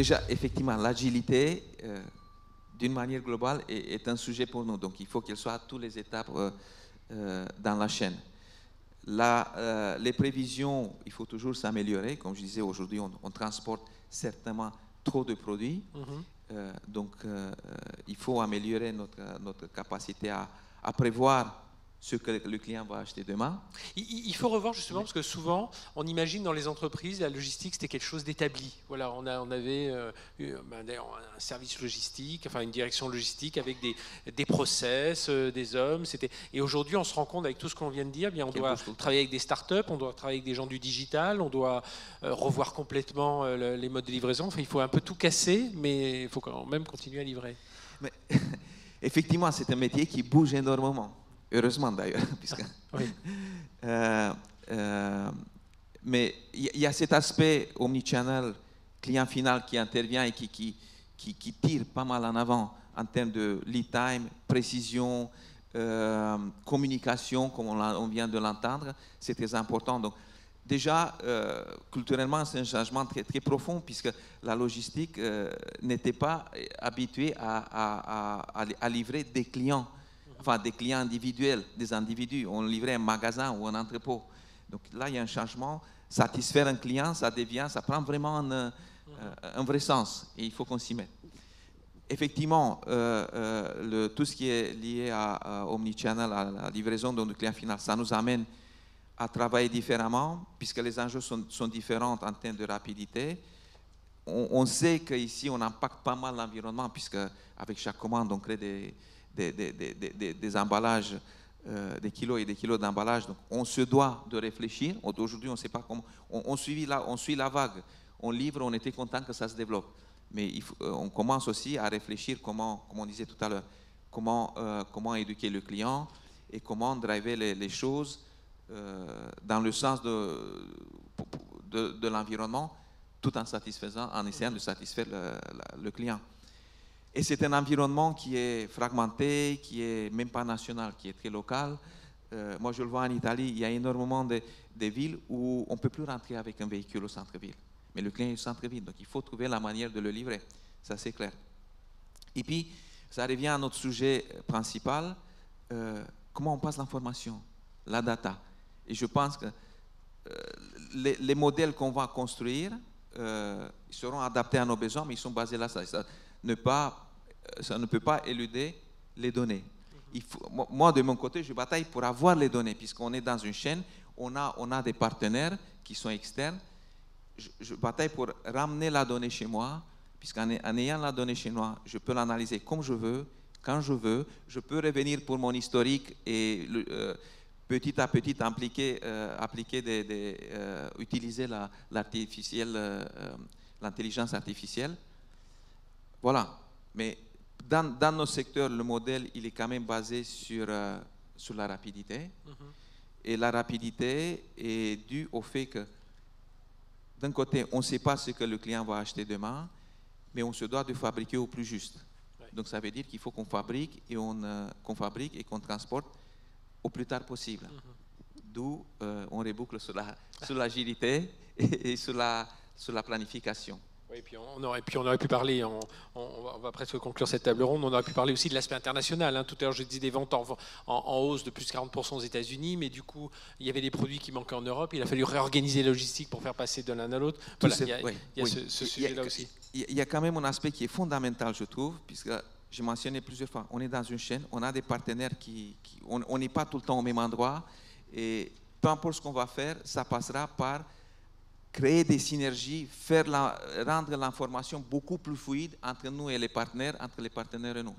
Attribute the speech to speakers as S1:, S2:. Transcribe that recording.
S1: déjà, effectivement, l'agilité, d'une manière globale, est un sujet pour nous. Donc, il faut qu'elle soit à toutes les étapes dans la chaîne. Les prévisions, il faut toujours s'améliorer. Comme je disais, aujourd'hui, on transporte certainement trop de produits. Donc, il faut améliorer notre capacité à prévoir ce que le client va acheter demain.
S2: Il faut revoir justement, parce que souvent, on imagine dans les entreprises, la logistique, c'était quelque chose d'établi. Voilà, on avait un service logistique, enfin une direction logistique avec des process, des hommes. Et aujourd'hui, on se rend compte avec tout ce qu'on vient de dire, bien, on doit travailler avec des startups, on doit travailler avec des gens du digital, on doit revoir complètement les modes de livraison. Enfin, il faut un peu tout casser, mais il faut quand même continuer à livrer.
S1: Mais, effectivement, c'est un métier qui bouge énormément. Heureusement d'ailleurs, puisque...
S2: Oui.
S1: Mais il y a cet aspect omnichannel, client final qui intervient et qui tire pas mal en avant en termes de lead time, précision, communication, comme on vient de l'entendre. C'est très important. Donc, déjà, culturellement, c'est un changement très, très profond puisque la logistique n'était pas habituée à livrer des clients. Enfin, des clients individuels, des individus. On livrait un magasin ou un entrepôt. Donc là, il y a un changement. Satisfaire un client, ça prend vraiment un vrai sens. Et il faut qu'on s'y mette. Effectivement, tout ce qui est lié à Omnichannel, à la livraison de notre client final, ça nous amène à travailler différemment, puisque les enjeux sont différents en termes de rapidité. On sait qu'ici, on impacte pas mal l'environnement, puisque avec chaque commande, on crée des emballages, des kilos et des kilos d'emballage. Donc, on se doit de réfléchir. Aujourd'hui, on ne sait pas comment. On suit la vague. On livre, on était content que ça se développe. Mais on commence aussi à réfléchir comme on disait tout à l'heure, comment éduquer le client et comment driver les choses dans le sens de l'environnement, tout en essayant de satisfaire le client. Et c'est un environnement qui est fragmenté, qui est même pas national, qui est très local. Moi, je le vois en Italie, il y a énormément de villes où on ne peut plus rentrer avec un véhicule au centre-ville. Mais le client est au centre-ville, donc il faut trouver la manière de le livrer. Ça, c'est clair. Et puis, ça revient à notre sujet principal, comment on passe l'information, la data. Et je pense que les modèles qu'on va construire seront adaptés à nos besoins, mais ils sont basés là. Ça ne peut pas éluder les données. Moi, de mon côté, je bataille pour avoir les données, puisqu'on est dans une chaîne, on a des partenaires qui sont externes. Je bataille pour ramener la donnée chez moi, puisqu'en ayant la donnée chez moi, je peux l'analyser comme je veux, quand je veux. Je peux revenir pour mon historique et petit à petit utiliser l'intelligence artificielle. Voilà. Mais dans nos secteurs, le modèle, il est quand même basé sur la rapidité. Et la rapidité est due au fait que, d'un côté, on ne sait pas ce que le client va acheter demain, mais on se doit de fabriquer au plus juste. Ouais. Donc, ça veut dire qu'il faut qu'on fabrique et qu'on transporte au plus tard possible. D'où on reboucle sur l'agilité et sur la planification.
S2: Oui, puis on aurait pu parler, on va presque conclure cette table ronde, on aurait pu parler aussi de l'aspect international. Hein. Tout à l'heure, je disais des ventes en hausse de plus de 40% aux États-Unis, mais du coup, il y avait des produits qui manquaient en Europe. Il a fallu réorganiser la logistique pour faire passer de l'un à l'autre. Voilà, il y a ce sujet-là aussi.
S1: Il y a quand même un aspect qui est fondamental, je trouve, puisque j'ai mentionné plusieurs fois, on est dans une chaîne, on a des partenaires on n'est pas tout le temps au même endroit, et peu importe ce qu'on va faire, ça passera par créer des synergies, rendre l'information beaucoup plus fluide entre nous et les partenaires, entre les partenaires et nous.